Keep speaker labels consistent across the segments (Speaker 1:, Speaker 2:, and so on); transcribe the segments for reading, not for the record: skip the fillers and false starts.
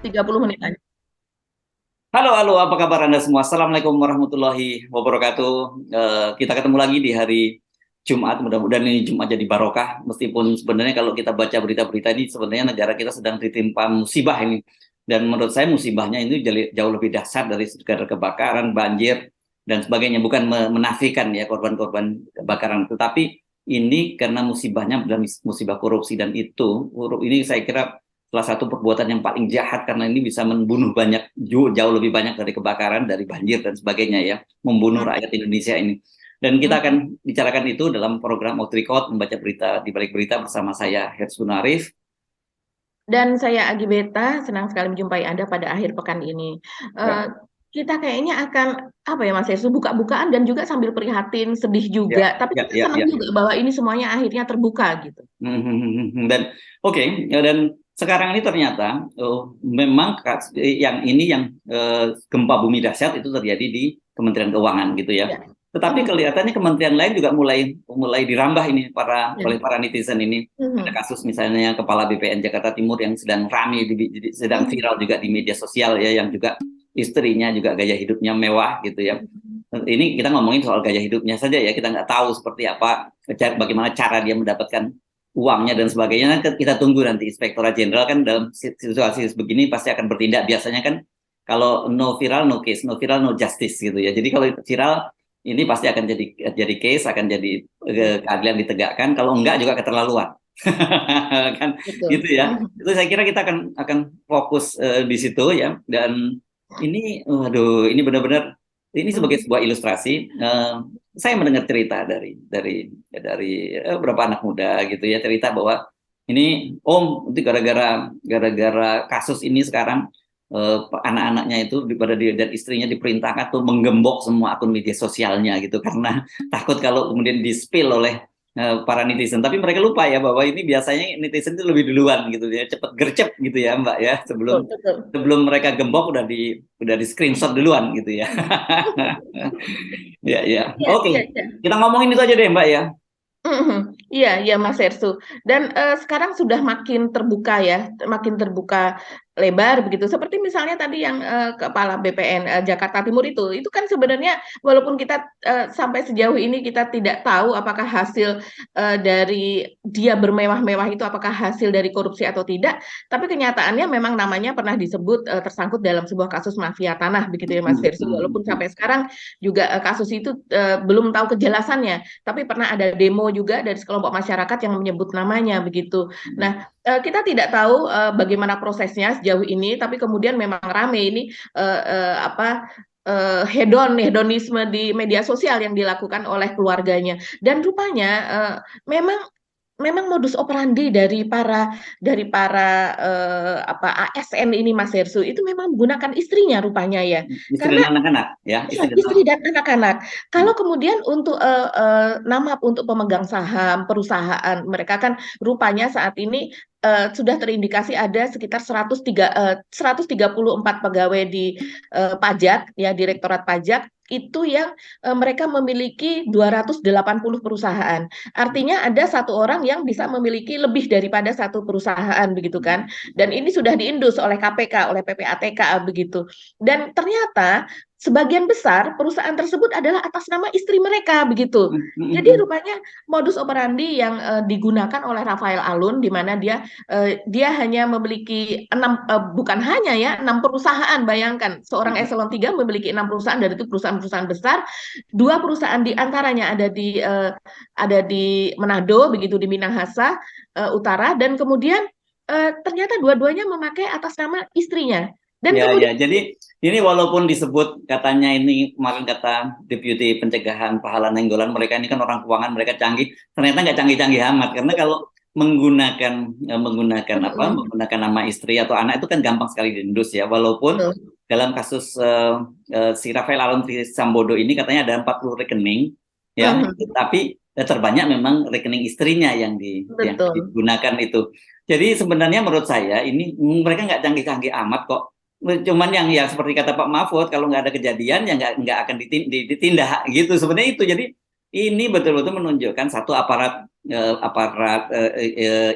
Speaker 1: 30 menit aja.
Speaker 2: Halo, halo, apa kabar Anda semua? Assalamualaikum warahmatullahi wabarakatuh. Kita ketemu lagi di hari Jumat. Mudah-mudahan ini Jumat jadi barokah. Meskipun sebenarnya kalau kita baca berita-berita ini, sebenarnya negara kita sedang ditimpa musibah ini. Dan menurut saya musibahnya ini jauh lebih dahsyat dari sekedar kebakaran, banjir, dan sebagainya. Bukan menafikan ya korban-korban kebakaran. Tetapi ini karena musibahnya adalah musibah korupsi. Dan itu, ini saya kira salah satu perbuatan yang paling jahat karena ini bisa membunuh banyak, jauh lebih banyak dari kebakaran, dari banjir dan sebagainya ya, membunuh rakyat Indonesia ini. Dan kita akan bicarakan itu dalam program Out Record, membaca berita di balik berita bersama saya Hersun Arif.
Speaker 1: Dan saya Agi Beta, senang sekali menjumpai Anda pada akhir pekan ini.
Speaker 2: Ya,
Speaker 1: Eh, kita kayaknya akan apa ya Mas Yesus, buka-bukaan dan juga sambil prihatin, sedih
Speaker 2: ya,
Speaker 1: juga. Tapi
Speaker 2: ya,
Speaker 1: kita
Speaker 2: ya,
Speaker 1: senang
Speaker 2: ya.
Speaker 1: juga bahwa ini semuanya akhirnya terbuka gitu.
Speaker 2: Dan oke, ya, dan sekarang ini ternyata memang gempa bumi dahsyat itu terjadi di Kementerian Keuangan gitu ya.
Speaker 1: Ya.
Speaker 2: Tetapi
Speaker 1: Mhm.
Speaker 2: kelihatannya kementerian lain juga mulai mulai dirambah ini
Speaker 1: Ya.
Speaker 2: oleh para netizen ini. Ada
Speaker 1: Mhm.
Speaker 2: kasus misalnya Kepala BPN Jakarta Timur yang sedang ramai sedang
Speaker 1: Mhm.
Speaker 2: viral juga di media sosial ya, yang juga istrinya juga gaya hidupnya mewah gitu ya. Ini kita ngomongin soal gaya hidupnya saja ya, kita nggak tahu seperti apa, bagaimana cara dia mendapatkan uangnya dan sebagainya. Kita tunggu nanti Inspektorat Jenderal kan dalam situasi begini pasti akan bertindak. Biasanya kan kalau no viral no case, no viral no justice gitu ya. Jadi kalau viral ini pasti akan jadi case, akan jadi keadilan ditegakkan. Kalau enggak juga keterlaluan. Kan
Speaker 1: Betul.
Speaker 2: gitu ya.
Speaker 1: Mhm.
Speaker 2: Itu saya kira kita akan fokus di situ ya. Dan ini waduh, ini benar-benar ini sebagai
Speaker 1: Mhm.
Speaker 2: sebuah ilustrasi. Saya mendengar cerita dari beberapa anak muda gitu ya, cerita bahwa ini Om itu gara-gara kasus ini sekarang anak-anaknya itu dan istrinya diperintahkan tuh menggembok semua akun media sosialnya gitu karena takut kalau kemudian di-spill oleh para netizen. Tapi mereka lupa ya bahwa ini biasanya netizen itu lebih duluan gitu ya, cepet gercep gitu ya Mbak ya,
Speaker 1: Betul,
Speaker 2: sebelum
Speaker 1: betul.
Speaker 2: sebelum mereka gembok udah di screenshot duluan gitu ya. Ya, ya.
Speaker 1: Iya, iya,
Speaker 2: Oke.
Speaker 1: iya.
Speaker 2: Kita ngomongin itu aja deh, Mbak ya.
Speaker 1: Mhm. Iya, iya Mas Ersu. Dan sekarang sudah makin terbuka ya, makin terbuka lebar begitu. Seperti misalnya tadi yang Kepala BPN Jakarta Timur itu kan sebenarnya walaupun kita sampai sejauh ini kita tidak tahu apakah hasil dari dia bermewah-mewah itu apakah hasil dari korupsi atau tidak, tapi kenyataannya memang namanya pernah disebut tersangkut dalam sebuah kasus mafia tanah begitu ya Mas Ersu. Walaupun sampai sekarang juga kasus itu belum tahu kejelasannya, tapi pernah ada demo juga dari sekelompok masyarakat yang menyebut namanya begitu. Nah, kita tidak tahu bagaimana prosesnya sejauh ini, tapi kemudian memang rame ini apa hedonisme di media sosial yang dilakukan oleh keluarganya. Dan rupanya memang memang modus operandi dari para apa ASN ini Mas Hersu itu memang menggunakan istrinya rupanya ya.
Speaker 2: Istri
Speaker 1: Karena
Speaker 2: dan anak-anak ya,
Speaker 1: iya,
Speaker 2: istri dan
Speaker 1: istri
Speaker 2: anak.
Speaker 1: dan anak-anak. Kalau kemudian untuk nama untuk pemegang saham perusahaan, mereka kan rupanya saat ini sudah terindikasi ada sekitar 134 pegawai di pajak, ya Direktorat Pajak itu yang mereka memiliki 280 perusahaan. Artinya ada satu orang yang bisa memiliki lebih daripada satu perusahaan begitu kan. Dan ini sudah diindus oleh KPK, oleh PPATK begitu. Dan ternyata sebagian besar perusahaan tersebut adalah atas nama istri mereka begitu. Jadi rupanya modus operandi yang digunakan oleh Rafael Alun di mana dia hanya memiliki bukan hanya ya 6 perusahaan. Bayangkan seorang eselon 3 memiliki 6 perusahaan dan itu perusahaan-perusahaan besar. 2 perusahaan di antaranya ada di Manado begitu di Minahasa Utara dan kemudian ternyata dua-duanya memakai atas nama istrinya. Dan
Speaker 2: Ya, ya.
Speaker 1: kemudian
Speaker 2: Jadi ini walaupun disebut katanya ini kemarin kata Deputi Pencegahan Pahala Nenggolan, mereka ini kan orang keuangan, mereka canggih. Ternyata nggak canggih-canggih amat karena kalau menggunakan apa? Menggunakan nama istri atau anak itu kan gampang sekali diendus ya. Walaupun
Speaker 1: betul,
Speaker 2: dalam kasus si Rafael Alun Trisambodo ini katanya ada 40 rekening ya,
Speaker 1: mhm,
Speaker 2: tapi terbanyak memang rekening istrinya yang
Speaker 1: betul.
Speaker 2: digunakan itu. Jadi sebenarnya menurut saya ini mereka nggak canggih-canggih amat kok. Cuman yang ya seperti kata Pak Mahfud, kalau nggak ada kejadian ya nggak akan ditindak gitu sebenarnya itu. Jadi ini betul-betul menunjukkan satu aparat aparat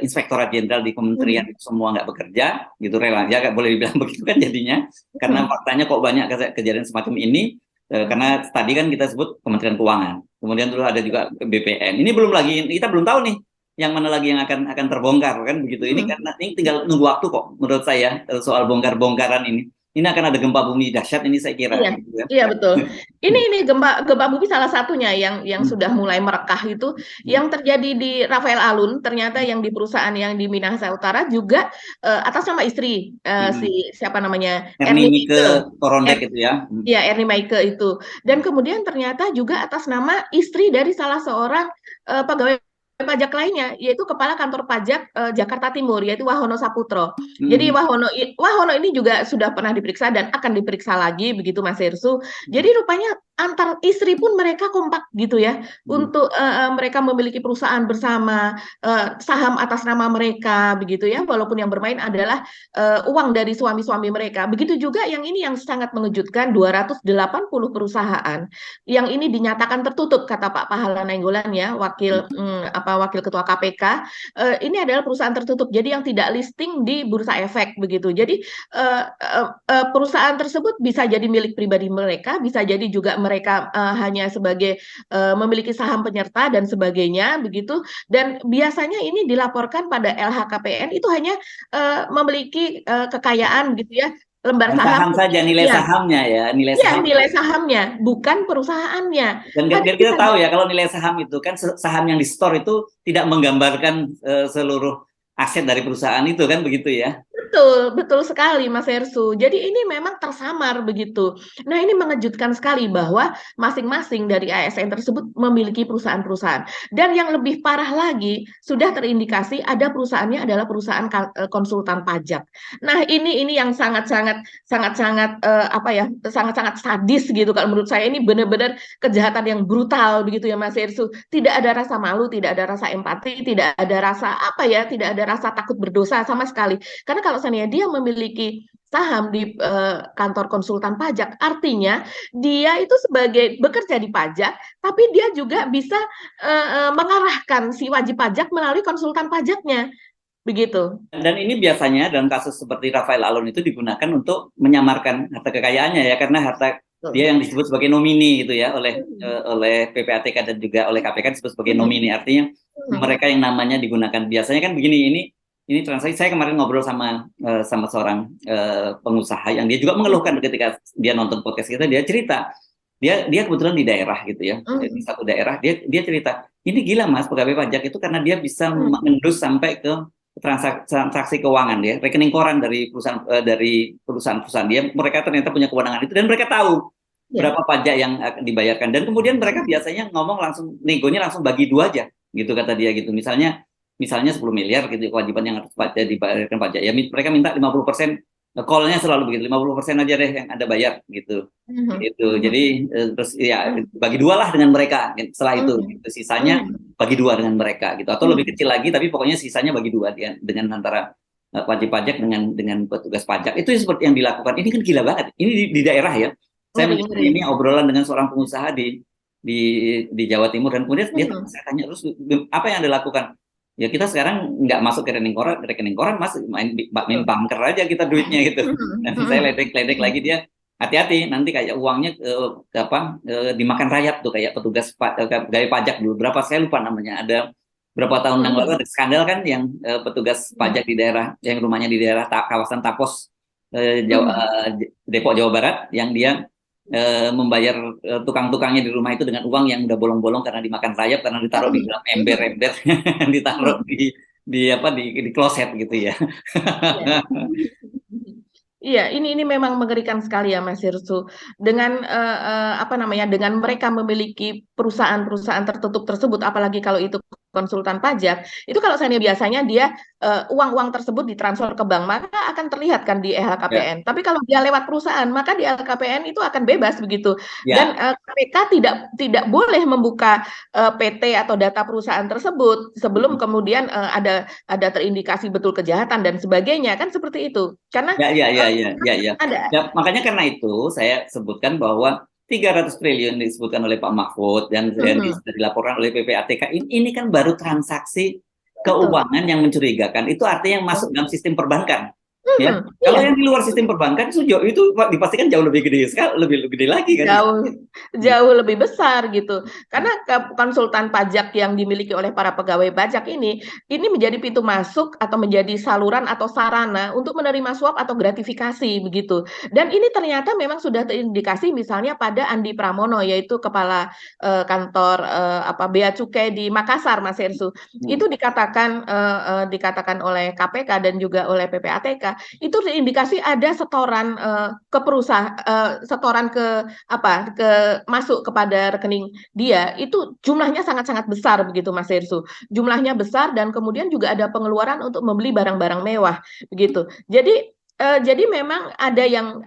Speaker 2: Inspektorat Jenderal di Kementerian semua nggak bekerja, gitu rela, ya nggak boleh dibilang begitu kan jadinya, karena faktanya kok banyak kejadian semacam ini, karena tadi kan kita sebut Kementerian Keuangan, kemudian terus ada juga BPN. Ini belum lagi, kita belum tahu nih yang mana lagi yang akan terbongkar kan begitu. Ini karena ini tinggal nunggu waktu kok, menurut saya soal bongkar-bongkaran ini. Ini akan ada gempa bumi dahsyat ini saya kira.
Speaker 1: Iya,
Speaker 2: Gitu ya.
Speaker 1: iya betul. Ini gempa gempa bumi salah satunya yang sudah mulai merekah itu yang terjadi di Rafael Alun, ternyata yang di perusahaan yang di Minahasa Utara juga atas nama istri si siapa namanya
Speaker 2: Ernie
Speaker 1: Ernie
Speaker 2: Mike
Speaker 1: Mieke.
Speaker 2: Torondek itu ya.
Speaker 1: Ya, Ernie Mieke itu. Dan kemudian ternyata juga atas nama istri dari salah seorang pegawai pajak lainnya, yaitu Kepala Kantor Pajak Jakarta Timur, yaitu Wahono Saputro. Jadi Wahono ini juga sudah pernah diperiksa dan akan diperiksa lagi, begitu Mas Hersu. Jadi rupanya antar istri pun mereka kompak gitu ya, untuk mereka memiliki perusahaan bersama, saham atas nama mereka, begitu ya, walaupun yang bermain adalah uang dari suami-suami mereka. Begitu juga yang ini yang sangat mengejutkan, 280 perusahaan yang ini dinyatakan tertutup, kata Pak Pahala Nainggolan ya, wakil ketua KPK. Ini adalah perusahaan tertutup, jadi yang tidak listing di Bursa Efek begitu. Jadi perusahaan tersebut bisa jadi milik pribadi mereka, bisa jadi juga mereka hanya sebagai memiliki saham penyerta dan sebagainya begitu. Dan biasanya ini dilaporkan pada LHKPN itu hanya memiliki kekayaan gitu ya, lembar
Speaker 2: Saham
Speaker 1: saham,
Speaker 2: saja nilai
Speaker 1: ya,
Speaker 2: sahamnya ya, nilai
Speaker 1: ya
Speaker 2: saham.
Speaker 1: nilai sahamnya, bukan perusahaannya.
Speaker 2: Dan
Speaker 1: Padahal
Speaker 2: kita tahu ya kalau nilai saham itu kan saham yang di store itu tidak menggambarkan seluruh aset dari perusahaan itu kan begitu ya.
Speaker 1: betul, betul sekali Mas Hersu. Jadi ini memang tersamar begitu. Nah, ini mengejutkan sekali bahwa masing-masing dari ASN tersebut memiliki perusahaan-perusahaan. Dan yang lebih parah lagi, sudah terindikasi ada perusahaannya adalah perusahaan konsultan pajak. Nah, ini yang sangat-sangat apa ya, sangat-sangat sadis gitu kalau menurut saya. Ini benar-benar kejahatan yang brutal begitu ya Mas Hersu. Tidak ada rasa malu, tidak ada rasa empati, tidak ada rasa apa ya, tidak ada rasa takut berdosa sama sekali. Karena kalau seandainya dia memiliki saham di kantor konsultan pajak, artinya dia itu sebagai bekerja di pajak, tapi dia juga bisa mengarahkan si wajib pajak melalui konsultan pajaknya, begitu.
Speaker 2: Dan ini biasanya dalam kasus seperti Rafael Alun itu digunakan untuk menyamarkan harta kekayaannya ya, karena harta dia yang disebut sebagai nomini gitu ya oleh PPATK dan juga oleh KPK disebut sebagai nomini, artinya mereka yang namanya digunakan. Biasanya kan begini, ini transaksi. Saya kemarin ngobrol sama seorang pengusaha yang dia juga mengeluhkan ketika dia nonton podcast kita, dia cerita dia kebetulan di daerah gitu ya, di satu daerah dia cerita, ini gila Mas, pegawai pajak itu karena dia bisa mengendus sampai ke transaksi keuangan ya, rekening koran dari perusahaan-perusahaan dia, mereka ternyata punya kewenangan itu dan mereka tahu berapa pajak yang akan dibayarkan, dan kemudian mereka biasanya ngomong langsung, negonya langsung bagi dua aja gitu kata dia gitu. Misalnya 10 miliar gitu kewajiban yang harus dibayarkan pajak ya, mereka minta 50%, call-nya selalu begitu, 50% aja deh yang Anda bayar gitu. Jadi terus ya bagi dua lah dengan mereka setelah itu gitu. Sisanya bagi dua dengan mereka gitu, atau lebih kecil lagi tapi pokoknya sisanya bagi dua dengan antara wajib pajak dengan petugas pajak. Itu seperti yang dilakukan. Ini kan gila banget, ini di daerah ya. Saya ini obrolan dengan seorang pengusaha di Jawa Timur, dan kemudian dia saya tanya terus, apa yang Anda lakukan? Ya kita sekarang nggak masuk ke rekening koran Mas, main banker aja kita duitnya gitu. Dan saya ledek lagi dia, hati-hati nanti kayak uangnya dimakan rayap tuh, kayak petugas pegawai pajak dulu berapa, saya lupa namanya, ada berapa tahun yang lalu ada skandal kan yang petugas pajak di daerah yang rumahnya di daerah kawasan Tapos Depok Jawa Barat, yang dia membayar tukang-tukangnya di rumah itu dengan uang yang udah bolong-bolong karena dimakan rayap, karena ditaruh di dalam ember-ember ditaruh di kloset gitu ya.
Speaker 1: Iya, ini memang mengerikan sekali ya Mas Hirsu. Dengan apa namanya, dengan mereka memiliki perusahaan-perusahaan tertutup tersebut, apalagi kalau itu konsultan pajak, itu kalau saya biasanya dia uang-uang tersebut ditransfer ke bank, maka akan terlihat kan di LHKPN. Tapi kalau dia lewat perusahaan, maka di LHKPN itu akan bebas begitu. Dan KPK tidak boleh membuka PT atau data perusahaan tersebut sebelum kemudian ada terindikasi betul kejahatan dan sebagainya, kan seperti itu. Karena
Speaker 2: Ya, makanya karena itu saya sebutkan bahwa 300 triliun disebutkan oleh Pak Mahfud dan
Speaker 1: Mhm.
Speaker 2: sudah dilaporkan oleh PPATK. Ini kan baru transaksi
Speaker 1: Betul.
Speaker 2: keuangan yang mencurigakan. Itu artinya yang masuk
Speaker 1: Betul.
Speaker 2: dalam sistem perbankan. Ya, kalau
Speaker 1: Iya.
Speaker 2: yang di luar sistem perbankan itu dipastikan jauh lebih gede sekali, lebih gede lagi kan.
Speaker 1: Jauh jauh lebih besar gitu.
Speaker 2: Hmm.
Speaker 1: Karena konsultan pajak yang dimiliki oleh para pegawai pajak ini menjadi pintu masuk atau menjadi saluran atau sarana untuk menerima suap atau gratifikasi begitu. Dan ini ternyata memang sudah terindikasi misalnya pada Andi Pramono yaitu kepala kantor Bea Cukai di Makassar, Mas Hersu.
Speaker 2: Hmm.
Speaker 1: Itu dikatakan oleh KPK dan juga oleh PPATK itu terindikasi ada setoran ke perusahaan, setoran ke masuk kepada rekening dia itu jumlahnya sangat-sangat besar begitu Mas Hersu. Jumlahnya besar dan kemudian juga ada pengeluaran untuk membeli barang-barang mewah begitu. Jadi memang ada yang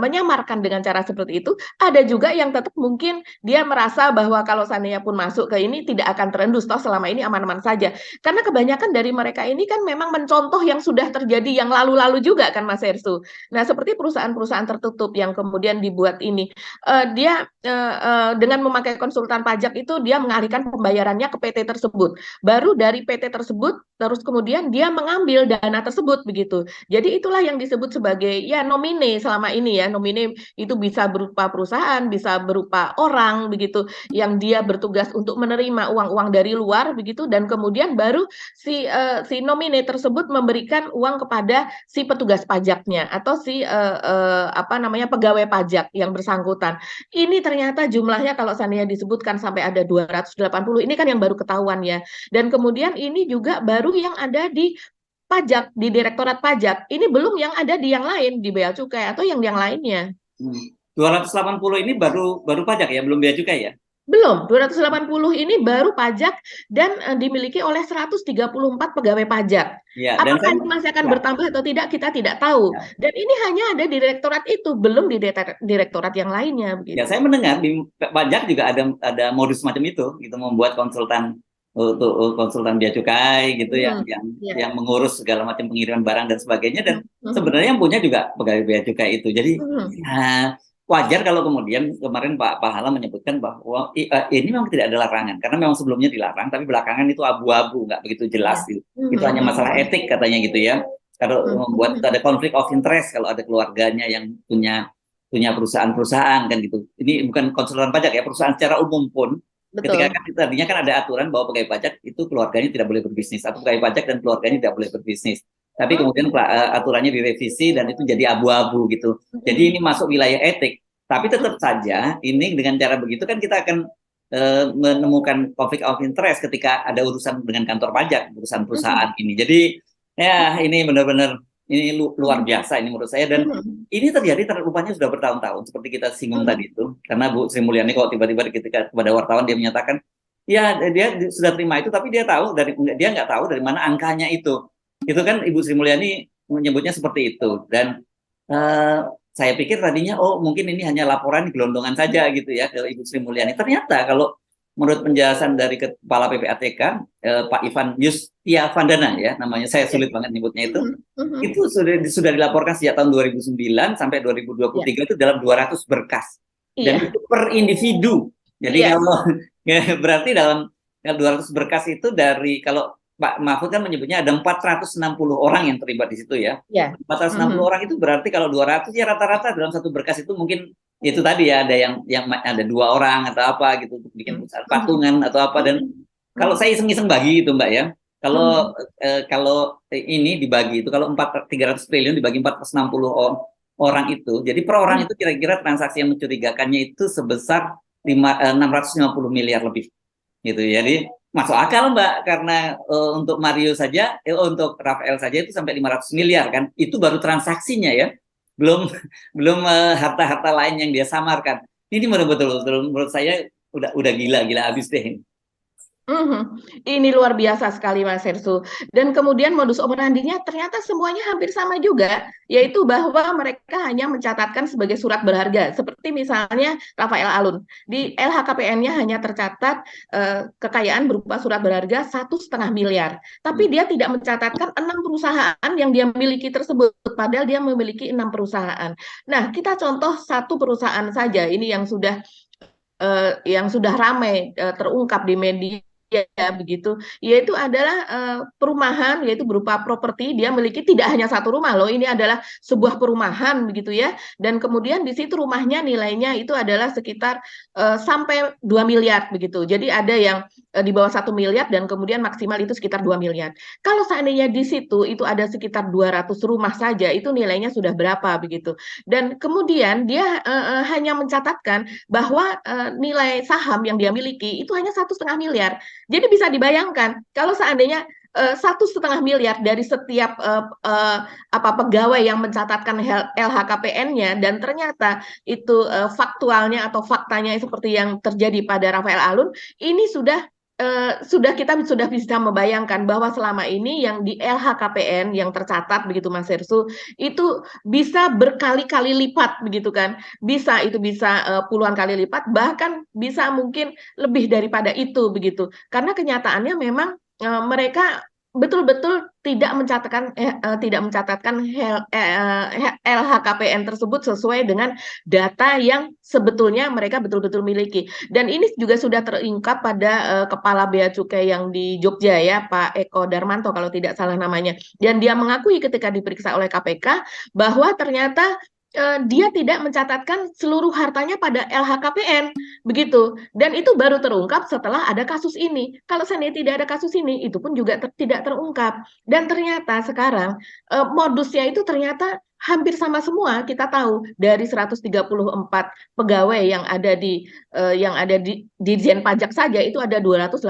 Speaker 1: menyamarkan dengan cara seperti itu, ada juga yang tetap mungkin dia merasa bahwa kalau seandainya pun masuk ke ini tidak akan terendus toh selama ini aman-aman saja. Karena kebanyakan dari mereka ini kan memang mencontoh yang sudah terjadi yang lalu-lalu juga kan Mas Hersu. Nah, seperti perusahaan-perusahaan tertutup yang kemudian dibuat ini dia dengan memakai konsultan pajak itu dia mengalihkan pembayarannya ke PT tersebut. Baru dari PT tersebut terus kemudian dia mengambil dana tersebut begitu. Jadi itulah yang disebut sebagai ya nomine selama ini ya. Nomine itu bisa berupa perusahaan, bisa berupa orang begitu yang dia bertugas untuk menerima uang-uang dari luar begitu dan kemudian baru si nomine tersebut memberikan uang kepada si petugas pajaknya atau pegawai pajak yang bersangkutan. Ini ternyata jumlahnya kalau seandainya disebutkan sampai ada 280, ini kan yang baru ketahuan ya. Dan kemudian ini juga baru yang ada di pajak, di Direktorat Pajak. Ini belum yang ada di yang lain, di Bea Cukai atau yang lainnya.
Speaker 2: 280 ini baru baru pajak ya, belum bea cukai ya?
Speaker 1: Belum, 280 ini baru pajak dan dimiliki oleh 134 pegawai pajak.
Speaker 2: Ya, dan
Speaker 1: Apakah
Speaker 2: saya
Speaker 1: itu masih akan
Speaker 2: ya,
Speaker 1: bertambah atau tidak, kita tidak tahu.
Speaker 2: ya.
Speaker 1: Dan ini hanya ada di direktorat itu, belum di direktorat yang lainnya
Speaker 2: Ya,
Speaker 1: begitu.
Speaker 2: saya mendengar di pajak juga ada modus macam itu, gitu membuat konsultan untuk konsultan bea cukai gitu yang
Speaker 1: Hmm,
Speaker 2: yang
Speaker 1: ya.
Speaker 2: yang mengurus segala macam pengiriman barang dan sebagainya dan
Speaker 1: Hmm, hmm,
Speaker 2: sebenarnya yang punya juga pegawai bea cukai itu. Jadi
Speaker 1: hmm,
Speaker 2: ya, wajar kalau kemudian kemarin Pak Pahala menyebutkan bahwa ini memang tidak ada larangan karena memang sebelumnya dilarang tapi belakangan itu abu-abu nggak begitu
Speaker 1: ya.
Speaker 2: jelas gitu.
Speaker 1: Hmm,
Speaker 2: Itu hanya
Speaker 1: hmm,
Speaker 2: masalah
Speaker 1: hmm,
Speaker 2: etik katanya gitu ya. Kalau
Speaker 1: hmm,
Speaker 2: membuat
Speaker 1: hmm.
Speaker 2: ada konflik of interest kalau ada keluarganya yang punya perusahaan-perusahaan kan gitu. Ini bukan konsultan pajak ya, perusahaan secara umum pun ketika
Speaker 1: Betul.
Speaker 2: kan tadinya kan ada aturan bahwa pegawai pajak itu keluarganya tidak boleh berbisnis atau pegawai pajak dan keluarganya tidak boleh berbisnis. Tapi kemudian
Speaker 1: Hmm,
Speaker 2: aturannya direvisi dan itu jadi abu-abu gitu. Jadi ini
Speaker 1: hmm,
Speaker 2: masuk wilayah etik. Tapi
Speaker 1: hmm,
Speaker 2: tetap saja ini dengan cara begitu kan kita akan menemukan conflict of interest ketika ada urusan dengan kantor pajak, urusan
Speaker 1: hmm,
Speaker 2: perusahaan ini. Jadi ya ini benar-benar ini luar
Speaker 1: hmm,
Speaker 2: biasa ini menurut saya dan
Speaker 1: hmm,
Speaker 2: ini terjadi rupanya sudah bertahun-tahun seperti kita singgung
Speaker 1: hmm,
Speaker 2: tadi itu karena Bu Sri Mulyani kok tiba-tiba ketika kepada wartawan dia menyatakan ya dia sudah terima itu tapi dia nggak tahu dari mana angkanya itu kan Ibu Sri Mulyani menyebutnya seperti itu dan eh, saya pikir tadinya oh mungkin ini hanya laporan gelondongan saja gitu ya ke Ibu Sri Mulyani ternyata kalau menurut penjelasan dari Kepala PPATK Pak Ivan Yustiavandana ya namanya saya
Speaker 1: ya.
Speaker 2: sulit banget nyebutnya
Speaker 1: Hmm, hmm,
Speaker 2: itu sudah dilaporkan sejak tahun 2009 sampai
Speaker 1: ya.
Speaker 2: 2023 itu dalam 200 berkas dan
Speaker 1: Iya,
Speaker 2: itu per individu. Jadi
Speaker 1: iya.
Speaker 2: kalau ya, berarti dalam 200 berkas itu dari kalau Pak Mahfud kan menyebutnya ada 460 orang yang terlibat di situ ya.
Speaker 1: Iya.
Speaker 2: 460
Speaker 1: Hmm,
Speaker 2: orang itu berarti kalau 200 ya rata-rata dalam satu berkas itu mungkin itu tadi ya ada yang ada dua orang atau apa gitu untuk bikin
Speaker 1: hmm,
Speaker 2: perusahaan
Speaker 1: hmm,
Speaker 2: patungan atau apa dan
Speaker 1: hmm,
Speaker 2: kalau
Speaker 1: hmm,
Speaker 2: saya iseng-iseng bagi itu Mbak ya. Kalau
Speaker 1: hmm,
Speaker 2: kalau ini dibagi itu kalau 300 triliun dibagi 460 orang itu, jadi per orang
Speaker 1: hmm.
Speaker 2: itu kira-kira transaksi yang mencurigakannya itu sebesar 650 miliar lebih gitu. Jadi masuk akal Mbak karena untuk Mario saja untuk Rafael saja itu sampai 500 miliar kan. Itu baru transaksinya ya. Belum belum harta-harta lain yang dia samarkan. Ini betul-betul menurut saya udah gila-gila habis deh.
Speaker 1: Mhm. Ini luar biasa sekali Mas Hersu. Dan kemudian modus operandinya ternyata semuanya hampir sama juga, yaitu bahwa mereka hanya mencatatkan sebagai surat berharga. Seperti misalnya Rafael Alun. Di LHKPN-nya hanya tercatat kekayaan berupa surat berharga 1,5 miliar. Tapi dia tidak mencatatkan 6 perusahaan yang dia miliki tersebut, padahal dia memiliki 6 perusahaan. Nah, kita contoh satu perusahaan saja, ini yang sudah ramai terungkap di media ya begitu, yaitu adalah perumahan, yaitu berupa properti. Dia miliki tidak hanya satu rumah loh, ini adalah sebuah perumahan begitu ya, dan kemudian di situ rumahnya nilainya itu adalah sekitar sampai 2 miliar begitu. Jadi ada yang di bawah 1 miliar dan kemudian maksimal itu sekitar 2 miliar. Kalau seandainya di situ itu ada sekitar 200 rumah saja, itu nilainya sudah berapa begitu. Dan kemudian dia hanya mencatatkan bahwa nilai saham yang dia miliki itu hanya 1,5 miliar. Jadi bisa dibayangkan kalau seandainya 1,5 miliar dari setiap pegawai yang mencatatkan LHKPN-nya, dan ternyata itu faktualnya atau faktanya seperti yang terjadi pada Rafael Alun, ini kita sudah bisa membayangkan bahwa selama ini yang di LHKPN yang tercatat begitu Mas Hersu itu bisa berkali-kali lipat begitu kan, bisa puluhan kali lipat, bahkan bisa mungkin lebih daripada itu begitu, karena kenyataannya memang mereka betul-betul tidak mencatatkan LHKPN tersebut sesuai dengan data yang sebetulnya mereka betul-betul miliki. Dan ini juga sudah terungkap pada Kepala Bea Cukai yang di Jogja ya, Pak Eko Darmanto kalau tidak salah namanya. Dan dia mengakui ketika diperiksa oleh KPK bahwa ternyata dia tidak mencatatkan seluruh hartanya pada LHKPN begitu, dan itu baru terungkap setelah ada kasus ini. Kalau seandainya tidak ada kasus ini, itu pun juga tidak terungkap. Dan ternyata sekarang modusnya itu ternyata hampir sama semua. Kita tahu dari 134 pegawai yang ada di Ditjen Pajak saja itu ada 280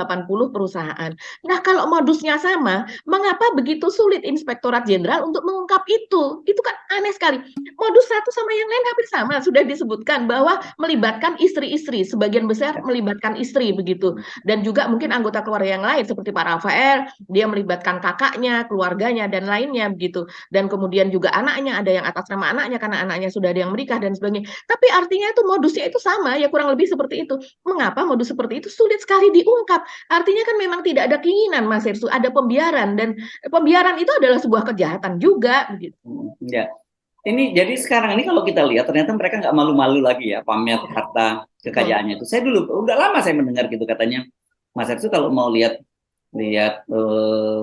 Speaker 1: perusahaan. Nah, kalau modusnya sama, mengapa begitu sulit Inspektorat Jenderal untuk mengungkap itu? Itu kan aneh sekali. Modus satu sama yang lain hampir sama. Sudah disebutkan bahwa melibatkan istri-istri, sebagian besar melibatkan istri begitu. Dan juga mungkin anggota keluarga yang lain seperti Pak Rafael, dia melibatkan kakaknya, keluarganya dan lainnya begitu. Dan kemudian juga anaknya, ada yang atas nama anaknya karena anaknya sudah ada yang menikah dan sebagainya. Tapi artinya itu modusnya itu sama, ya kurang lebih seperti itu. Mengapa modus seperti itu sulit sekali diungkap? Artinya kan memang tidak ada keinginan Mas Irsu, ada pembiaran, dan pembiaran itu adalah sebuah kejahatan juga begitu.
Speaker 2: Ya. Ini jadi sekarang ini kalau kita lihat ternyata mereka nggak malu-malu lagi ya pamer harta kekayaannya itu. Saya dulu udah lama saya mendengar gitu katanya Mas Ersu kalau mau lihat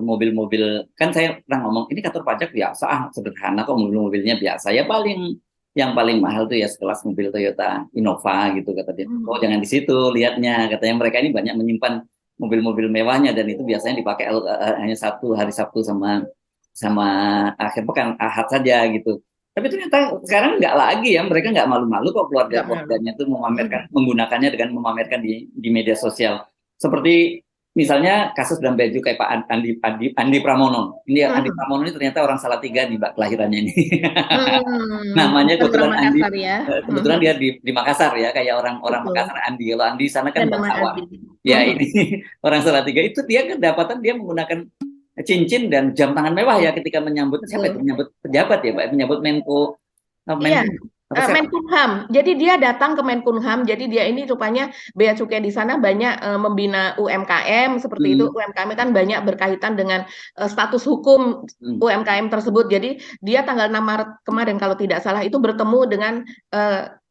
Speaker 2: mobil-mobil, kan saya pernah ngomong ini kantor pajak biasa sederhana kok, mobil-mobilnya biasa ya, yang paling mahal tuh ya sekelas mobil Toyota Innova gitu kata dia. Oh jangan di situ lihatnya, katanya mereka ini banyak menyimpan mobil-mobil mewahnya dan itu biasanya dipakai hanya hari Sabtu sama akhir pekan Ahad saja gitu. Tapi ternyata sekarang nggak lagi ya, mereka nggak malu-malu kok keluarganya tuh menggunakannya dengan memamerkan di media sosial. Seperti misalnya kasus dalam baju kayak Pak Andi Pramono. Ini Andi Pramono ini ternyata orang Salatiga nih Mbak kelahirannya ini. Namanya kebetulan Andi,
Speaker 1: ya.
Speaker 2: Kebetulan dia di Makassar ya, kayak orang Makassar Andi. Kalau Andi sana kan bangsawan. Ya ini orang Salatiga itu dia kedapatan dia menggunakan cincin dan jam tangan mewah ya ketika menyambut siapa itu, menyambut pejabat ya Pak, menyambut Menko
Speaker 1: Menkumham. Jadi dia datang ke Menkumham. Jadi dia ini rupanya Bea Cukai di sana banyak membina UMKM seperti itu. UMKM kan banyak berkaitan dengan status hukum UMKM tersebut. Jadi dia tanggal 6 Maret kemarin kalau tidak salah itu bertemu dengan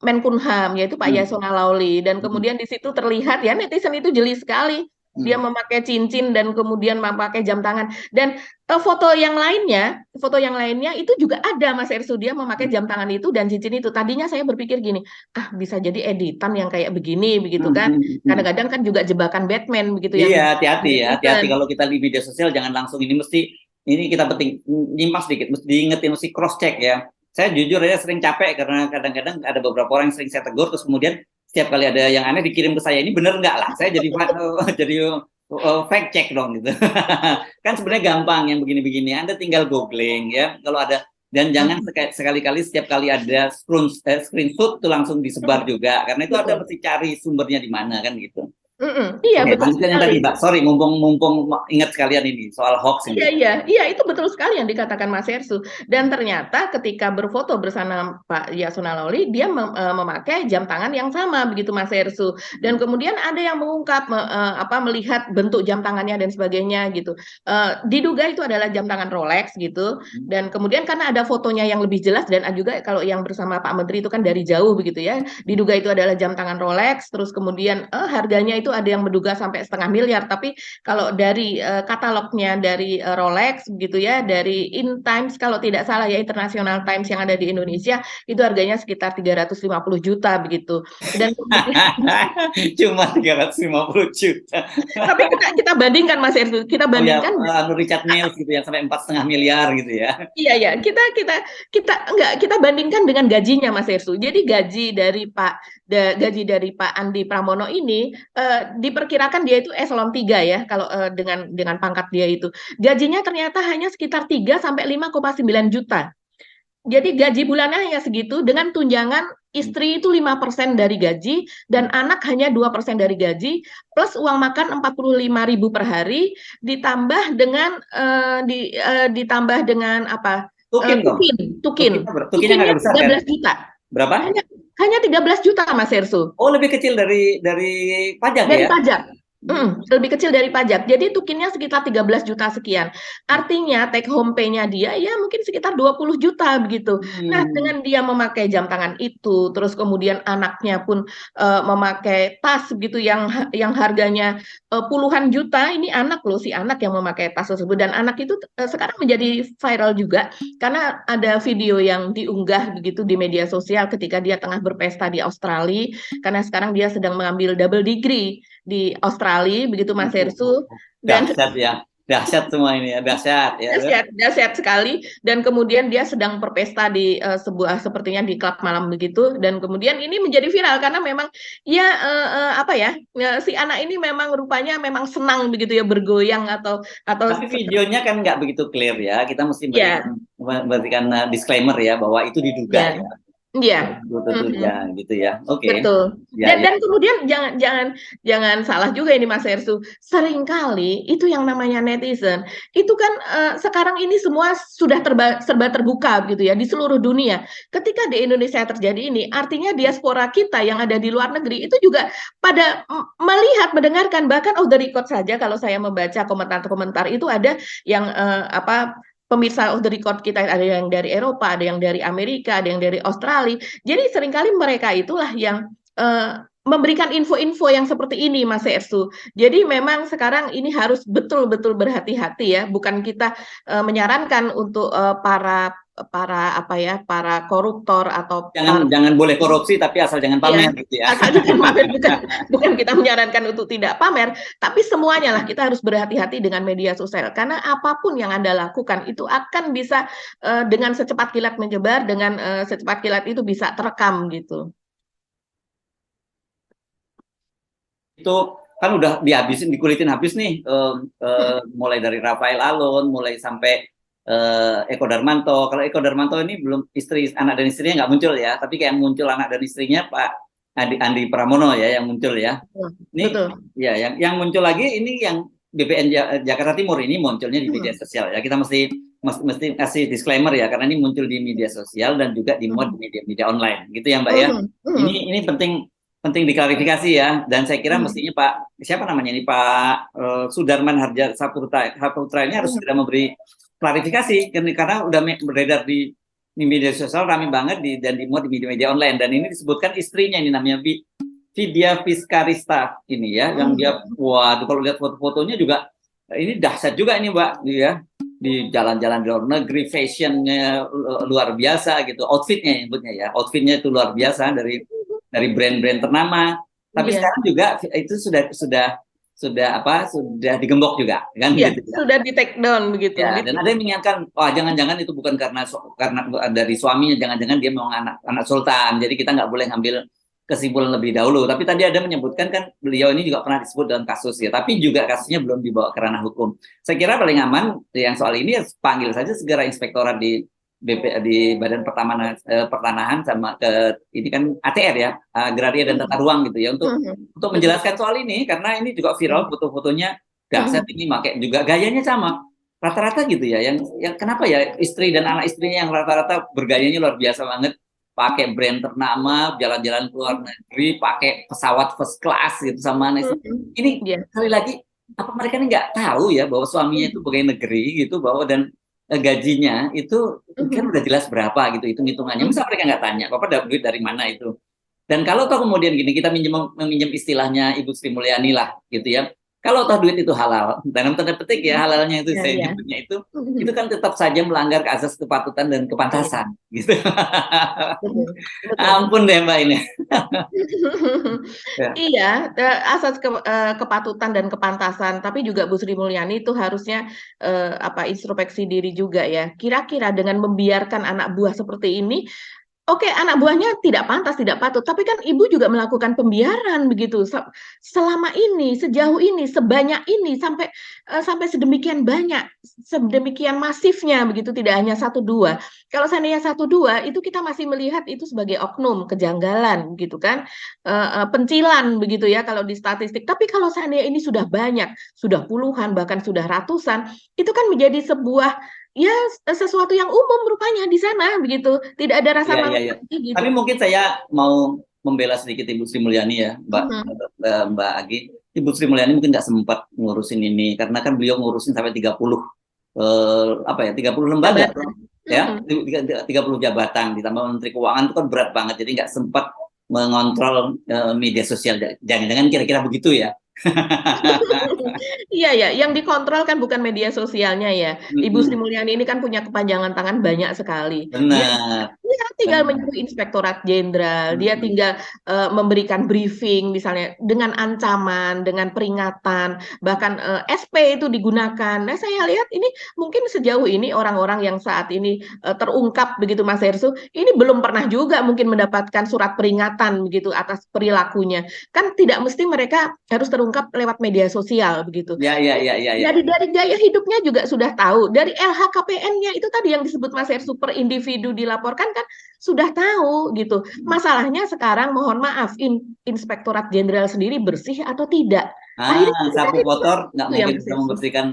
Speaker 1: Menkumham, yaitu Pak Yasona Lauli, dan kemudian di situ terlihat ya netizen itu jeli sekali. Dia memakai cincin dan kemudian memakai jam tangan, dan foto yang lainnya itu juga ada Mas Ersu, dia memakai jam tangan itu dan cincin itu. Tadinya saya berpikir gini, bisa jadi editan yang kayak begini begitu kan. Kadang-kadang kan juga jebakan Batman begitu ya.
Speaker 2: Iya, hati-hati kalau kita di media sosial jangan langsung ini kita penting nyimak sedikit, mesti diingetin, mesti cross check ya. Saya jujur aja sering capek karena kadang-kadang ada beberapa orang yang sering saya tegur terus kemudian setiap kali ada yang aneh dikirim ke saya, ini bener nggak lah, saya jadi fact check dong gitu. Kan sebenarnya gampang yang begini-begini, Anda tinggal googling ya kalau ada, dan jangan sekali-kali setiap kali ada screenshot itu langsung disebar juga, karena itu Anda mesti cari sumbernya di mana kan gitu.
Speaker 1: Iya,
Speaker 2: Oke,
Speaker 1: betul
Speaker 2: lanjutkan yang tadi,
Speaker 1: sekali.
Speaker 2: Mbak. Sorry, mumpung ingat sekalian ini soal hoax
Speaker 1: Iya,
Speaker 2: ini.
Speaker 1: iya, iya, itu betul sekali yang dikatakan Mas Hersu. Dan ternyata ketika berfoto bersama Pak Yasona Lawli, dia memakai jam tangan yang sama, begitu Mas Hersu. Dan kemudian ada yang mengungkap, melihat bentuk jam tangannya dan sebagainya gitu. Diduga itu adalah jam tangan Rolex gitu. Dan kemudian karena ada fotonya yang lebih jelas dan juga kalau yang bersama Pak Menteri itu kan dari jauh begitu ya. Diduga itu adalah jam tangan Rolex. Terus kemudian harganya itu ada yang menduga sampai 500 miliar. Tapi kalau dari katalognya dari Rolex gitu ya, dari In Times kalau tidak salah ya, International Times yang ada di Indonesia itu harganya sekitar 350 juta begitu. Dan kemudian
Speaker 2: Cuma 350 juta.
Speaker 1: tapi kita kita bandingkan Mas Ersu, kita
Speaker 2: Oh ya,
Speaker 1: bandingkan.
Speaker 2: Richard Mille gitu ya, sampai 4,5 miliar gitu ya.
Speaker 1: Iya ya, kita enggak kita bandingkan dengan gajinya Mas Ersu. Jadi gaji dari Pak Andi Pramono ini diperkirakan dia itu eselon 3 ya kalau dengan pangkat dia itu. Gajinya ternyata hanya sekitar 3 sampai 5,9 juta. Jadi gaji bulannya hanya segitu dengan tunjangan istri itu 5% dari gaji dan anak hanya 2% dari gaji plus uang makan 45.000 per hari ditambah dengan apa?
Speaker 2: Tukin dong.
Speaker 1: Tukin.
Speaker 2: Tukinnya
Speaker 1: Tukinnya
Speaker 2: nggak besar
Speaker 1: tiga
Speaker 2: kan?
Speaker 1: belas juta.
Speaker 2: Berapa?
Speaker 1: Hanya hanya 13 juta Mas Ersu
Speaker 2: Oh, lebih kecil dari pajak
Speaker 1: dari
Speaker 2: ya?
Speaker 1: pajak. Lebih kecil dari pajak. Jadi tukinnya sekitar 13 juta sekian. Artinya take home pay-nya dia ya mungkin sekitar 20 juta begitu. Nah,
Speaker 2: Hmm.
Speaker 1: dengan dia memakai jam tangan itu, terus kemudian anaknya pun memakai tas gitu yang harganya puluhan juta. Ini anak loh, si anak yang memakai tas tersebut dan anak itu sekarang menjadi viral juga karena ada video yang diunggah begitu di media sosial ketika dia tengah berpesta di Australia karena sekarang dia sedang mengambil double degree di Australia, begitu Mas Hersu, dan
Speaker 2: Dahsyat ya. Dahsyat semua ini ya, dahsyat ya.
Speaker 1: dahsyat, dahsyat sekali. Dan kemudian dia sedang berpesta di sebuah sepertinya di klub malam begitu. Dan kemudian ini menjadi viral karena memang ya si anak ini memang rupanya memang senang begitu ya bergoyang atau
Speaker 2: Tapi videonya kan nggak begitu clear ya. Kita mesti
Speaker 1: ya
Speaker 2: berikan disclaimer ya bahwa itu diduga
Speaker 1: ya
Speaker 2: ya.
Speaker 1: ya.
Speaker 2: Tentu ya gitu ya. Oke.
Speaker 1: Betul.
Speaker 2: Ya ya.
Speaker 1: Dan kemudian jangan jangan jangan salah juga ini Mas Hersu. Seringkali itu yang namanya netizen, itu kan sekarang ini semua sudah serba terbuka gitu ya di seluruh dunia. Ketika di Indonesia terjadi ini, artinya diaspora kita yang ada di luar negeri itu juga pada melihat, mendengarkan bahkan off the record saja kalau saya membaca komentar-komentar itu ada yang pemirsa off the record kita ada yang dari Eropa, ada yang dari Amerika, ada yang dari Australia. Jadi seringkali mereka itulah yang memberikan info-info yang seperti ini, Mas Ersu. Jadi memang sekarang ini harus betul-betul berhati-hati ya. Bukan kita menyarankan untuk para koruptor atau
Speaker 2: Jangan boleh korupsi tapi asal jangan
Speaker 1: ya,
Speaker 2: pamer gitu ya.
Speaker 1: asal jangan pamer, bukan kita menyarankan untuk tidak pamer, tapi semuanya lah kita harus berhati-hati dengan media sosial karena apapun yang Anda lakukan itu akan bisa dengan secepat kilat menyebar, dengan secepat kilat itu bisa terekam gitu.
Speaker 2: Itu kan udah dikulitin habis nih, mulai dari Rafael Alun, mulai sampai Eko Darmanto. Kalau Eko Darmanto ini belum anak dan istrinya nggak muncul ya, tapi kayak muncul anak dan istrinya Pak Andi Pramono ya yang muncul ya. Ini
Speaker 1: Betul.
Speaker 2: ya yang muncul lagi ini yang BPN Jakarta Timur ini munculnya di media sosial ya. Kita mesti kasih disclaimer ya karena ini muncul di media sosial dan juga dimuat di media online gitu ya Mbak ya. Ini penting diklarifikasi ya, dan saya kira mestinya Pak siapa namanya ini Pak Sudarman Harja Saputra ini harus segera memberi klarifikasi karena udah beredar di media sosial ramai banget dan dimuat di media online, dan ini disebutkan istrinya ini namanya Vidya Fiskarista ini ya, yang dia waduh kalau lihat foto-fotonya juga ini dahsyat juga ini Mbak ya, di jalan-jalan di luar negeri, fashionnya luar biasa gitu, outfitnya itu luar biasa dari brand-brand ternama. Tapi sekarang juga itu sudah digembok juga kan gitu ya.
Speaker 1: Sudah di take down begitu.
Speaker 2: Ya, dan ada yang mengingatkan jangan-jangan itu bukan karena dari suaminya, jangan-jangan dia mau anak sultan. Jadi kita nggak boleh ngambil kesimpulan lebih dahulu. Tapi tadi ada menyebutkan kan beliau ini juga pernah disebut dalam kasus ya, tapi juga kasusnya belum dibawa ke ranah hukum. Saya kira paling aman yang soal ini panggil saja segera inspektorat di di Badan Pertanahan sama ke ini kan ATR ya, Agraria dan Tata Ruang gitu ya, untuk menjelaskan soal ini karena ini juga viral foto-fotonya dahsyat ini, pakai juga gayanya sama rata-rata gitu ya, yang kenapa ya istri dan anak istrinya yang rata-rata bergayanya luar biasa banget, pakai brand ternama, jalan-jalan ke luar negeri, pakai pesawat first class gitu sama anak istri. Ini sekali lagi, apa mereka ini nggak tahu ya bahwa suaminya itu pegawai negeri gitu, bahwa dan gajinya itu kan udah jelas berapa gitu hitung-hitungannya. Masa mereka nggak tanya, Bapak dapat duit dari mana itu? Dan kalau toh kemudian gini, kita meminjam istilahnya Ibu Sri Mulyani lah gitu ya. Kalau toh duit itu halal, dalam tanda petik ya, halalnya itu saya nyebutnya itu kan tetap saja melanggar asas kepatutan dan kepantasan gitu. Ampun deh Mbak ini.
Speaker 1: Iya, asas kepatutan dan kepantasan. Tapi juga Bu Sri Mulyani itu harusnya introspeksi diri juga ya. Kira-kira dengan membiarkan anak buah seperti ini, oke, anak buahnya tidak pantas, tidak patut. Tapi kan ibu juga melakukan pembiaran begitu. Selama ini, sejauh ini, sebanyak ini, sampai sedemikian banyak, sedemikian masifnya begitu. Tidak hanya satu dua. Kalau seandainya satu dua, itu kita masih melihat itu sebagai oknum, kejanggalan gitu kan, pencilan begitu ya kalau di statistik. Tapi kalau seandainya ini sudah banyak, sudah puluhan, bahkan sudah ratusan, itu kan menjadi sebuah ya sesuatu yang umum rupanya di sana begitu, tidak ada rasa malu gitu.
Speaker 2: Tapi mungkin saya mau membela sedikit Ibu Sri Mulyani ya, Mbak Agi. Ibu Sri Mulyani mungkin nggak sempat ngurusin ini karena kan beliau ngurusin sampai 30 lembaga ya, 30 jabatan ditambah Menteri Keuangan, itu kan berat banget, jadi nggak sempat mengontrol media sosial. Jangan-jangan kira-kira begitu ya.
Speaker 1: Iya ya, yang dikontrol kan bukan media sosialnya ya. Ibu Sri Mulyani ini kan punya kepanjangan tangan banyak sekali.
Speaker 2: Benar.
Speaker 1: Dia tinggal menyuruh Inspektorat Jenderal, dia tinggal memberikan briefing misalnya dengan ancaman, dengan peringatan, bahkan SP itu digunakan. Nah, saya lihat ini mungkin sejauh ini orang-orang yang saat ini terungkap begitu Mas Hersu, ini belum pernah juga mungkin mendapatkan surat peringatan begitu atas perilakunya. Kan tidak mesti mereka harus terungkap lewat media sosial begitu.
Speaker 2: Ya.
Speaker 1: Dari gaya hidupnya juga sudah tahu. Dari LHKPN-nya itu tadi yang disebut Mas Hersu, per individu dilaporkan kan sudah tahu gitu. Masalahnya sekarang mohon maaf, Inspektorat Jenderal sendiri bersih atau tidak?
Speaker 2: Sapu kotor nggak mungkin bisa membersihkan,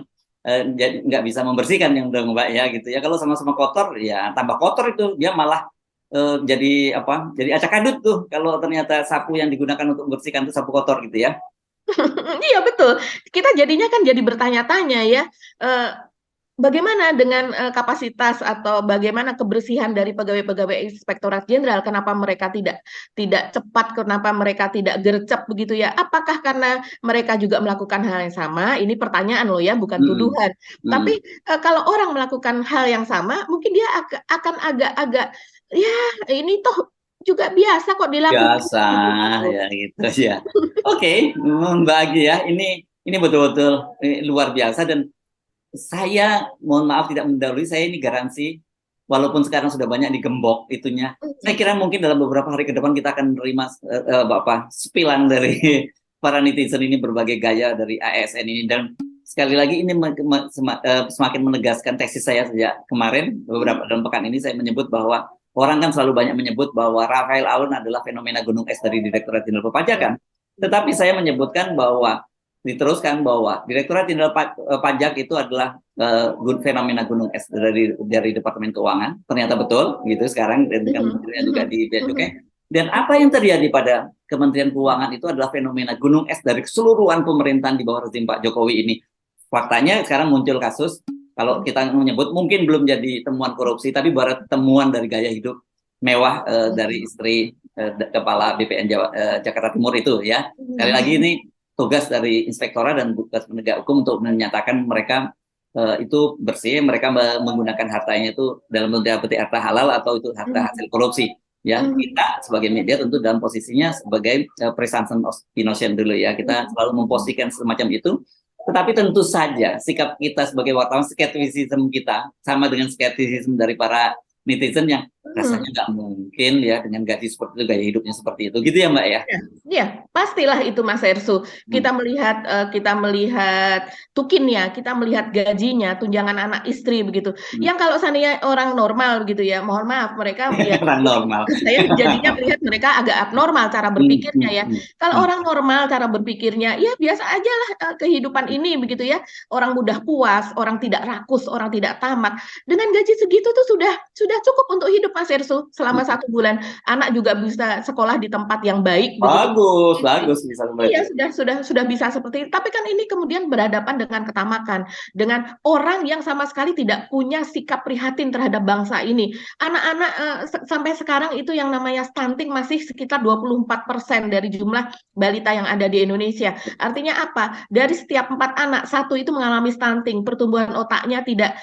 Speaker 2: nggak bisa membersihkan yang udah Mbak ya gitu ya. Kalau sama-sama kotor ya tambah kotor, itu dia malah jadi acak adut tuh kalau ternyata sapu yang digunakan untuk membersihkan itu sapu kotor gitu ya.
Speaker 1: Iya betul, kita jadinya kan jadi bertanya-tanya ya, bagaimana dengan kapasitas atau bagaimana kebersihan dari pegawai-pegawai Inspektorat Jenderal? Kenapa mereka tidak cepat? Kenapa mereka tidak gercep begitu ya? Apakah karena mereka juga melakukan hal yang sama? Ini pertanyaan loh ya, bukan tuduhan. Tapi kalau orang melakukan hal yang sama, mungkin dia akan agak-agak ya ini toh juga biasa kok dilakukan.
Speaker 2: Biasa ya gitu ya. Oke, Mbak Agi ya, ini betul-betul luar biasa, dan saya mohon maaf tidak mendahului, saya ini garansi walaupun sekarang sudah banyak digembok itunya. Saya kira mungkin dalam beberapa hari ke depan kita akan menerima spilan dari para netizen ini, berbagai gaya dari ASN ini. Dan sekali lagi ini semakin menegaskan tesis saya sejak kemarin, beberapa dalam pekan ini saya menyebut bahwa orang kan selalu banyak menyebut bahwa Rafael Alun adalah fenomena gunung es dari Direktorat Jenderal Perpajakan. Tetapi saya menyebutkan bahwa diteruskan bahwa Direktorat Jenderal Pajak itu adalah fenomena gunung es dari Departemen Keuangan. Ternyata betul gitu sekarang, dan kementerian juga di Bea Cukai. Dan apa yang terjadi pada Kementerian Keuangan itu adalah fenomena gunung es dari keseluruhan pemerintahan di bawah rezim Pak Jokowi ini. Faktanya sekarang muncul kasus, kalau kita menyebut mungkin belum jadi temuan korupsi, tapi baru temuan dari gaya hidup mewah dari istri Kepala BPN Jakarta Timur itu ya. Sekali lagi ini tugas dari inspektorat dan tugas penegak hukum untuk menyatakan mereka itu bersih, mereka menggunakan hartanya itu dalam bentuk harta halal atau itu harta hasil korupsi. Ya, kita sebagai media tentu dalam posisinya sebagai presumption of innocence dulu ya. Kita selalu memposisikan semacam itu. Tetapi tentu saja sikap kita sebagai wartawan, skeptisisme kita sama dengan skeptisisme dari para netizen yang
Speaker 1: Hmm.
Speaker 2: rasanya nggak mungkin ya dengan gaji seperti itu, gaya hidupnya seperti itu, gitu ya Mbak ya.
Speaker 1: Ya, ya, pastilah itu Mas Ersu.
Speaker 2: Hmm.
Speaker 1: Kita melihat tukinnya, kita melihat gajinya, tunjangan anak istri begitu.
Speaker 2: Hmm.
Speaker 1: Yang kalau seandainya orang normal begitu ya, mohon maaf mereka ya
Speaker 2: Orang normal.
Speaker 1: saya jadinya melihat mereka agak abnormal cara
Speaker 2: Hmm,
Speaker 1: berpikirnya
Speaker 2: hmm,
Speaker 1: ya.
Speaker 2: hmm,
Speaker 1: Kalau
Speaker 2: hmm.
Speaker 1: orang normal cara berpikirnya, ya biasa aja lah kehidupan ini begitu ya. Orang mudah puas, orang tidak rakus, orang tidak tamat. Dengan gaji segitu tuh sudah cukup untuk hidup Mas Ersu selama 1 bulan. Anak juga bisa sekolah di tempat yang baik begitu.
Speaker 2: Bagus, bagus bisa seperti
Speaker 1: Iya,
Speaker 2: itu.
Speaker 1: sudah bisa seperti itu. Tapi kan ini kemudian berhadapan dengan ketamakan, dengan orang yang sama sekali tidak punya sikap prihatin terhadap bangsa ini. Anak-anak sampai sekarang itu yang namanya stunting masih sekitar 24% dari jumlah balita yang ada di Indonesia. Artinya apa? Dari setiap 4 anak, satu itu mengalami stunting, pertumbuhan otaknya tidak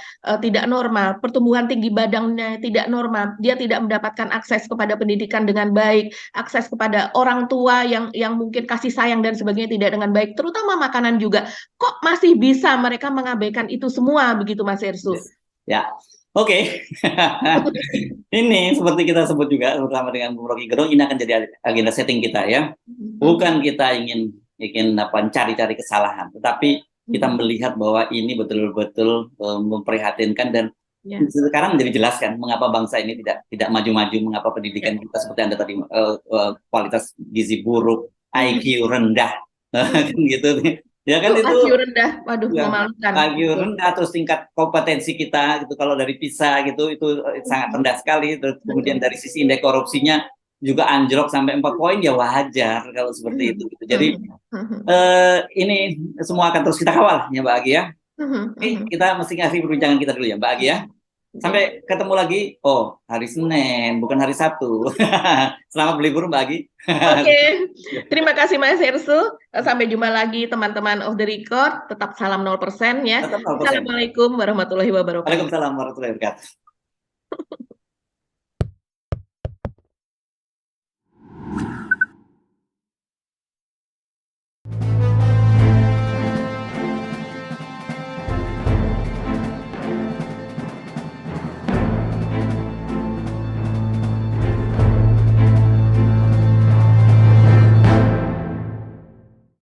Speaker 1: normal, pertumbuhan tinggi badannya tidak normal, dia tidak mendapatkan akses kepada pendidikan dengan baik, akses kepada orang tua yang mungkin kasih sayang dan sebagainya tidak dengan baik, terutama makanan juga. Kok masih bisa mereka mengabaikan itu semua begitu Mas Ersu?
Speaker 2: Ya, oke. Ini seperti kita sebut juga bersama dengan Bung Rocky Gerung, ini akan jadi agenda setting kita ya. Bukan kita ingin apa cari-cari kesalahan, tetapi kita melihat bahwa ini betul-betul memprihatinkan dan
Speaker 1: Ya.
Speaker 2: sekarang menjadi jelas kan mengapa bangsa ini tidak maju-maju, mengapa
Speaker 1: Ya.
Speaker 2: pendidikan kita seperti Anda tadi kualitas gizi buruk, IQ rendah, kan gitu. Ya kan itu
Speaker 1: IQ rendah, waduh
Speaker 2: ya,
Speaker 1: memalukan.
Speaker 2: IQ rendah, terus tingkat kompetensi kita gitu kalau dari PISA gitu itu sangat rendah sekali. Terus kemudian dari sisi indeks korupsinya juga anjlok sampai 4 poin, ya wajar kalau seperti itu gitu. Jadi ini semua akan terus kita kawal ya Mbak Agi ya. Oke, kita mesti ngasih perbincangan kita dulu ya Mbak Agi ya. Sampai ketemu lagi. Oh, hari Senin, bukan hari Sabtu. Selamat berlibur Mbak Agi.
Speaker 1: Oke, terima kasih Mas Hersu. Sampai jumpa lagi teman-teman of the record. Tetap salam 0% ya.
Speaker 2: Tetap 0%.
Speaker 1: Assalamualaikum warahmatullahi wabarakatuh.
Speaker 2: Waalaikumsalam warahmatullahi wabarakatuh.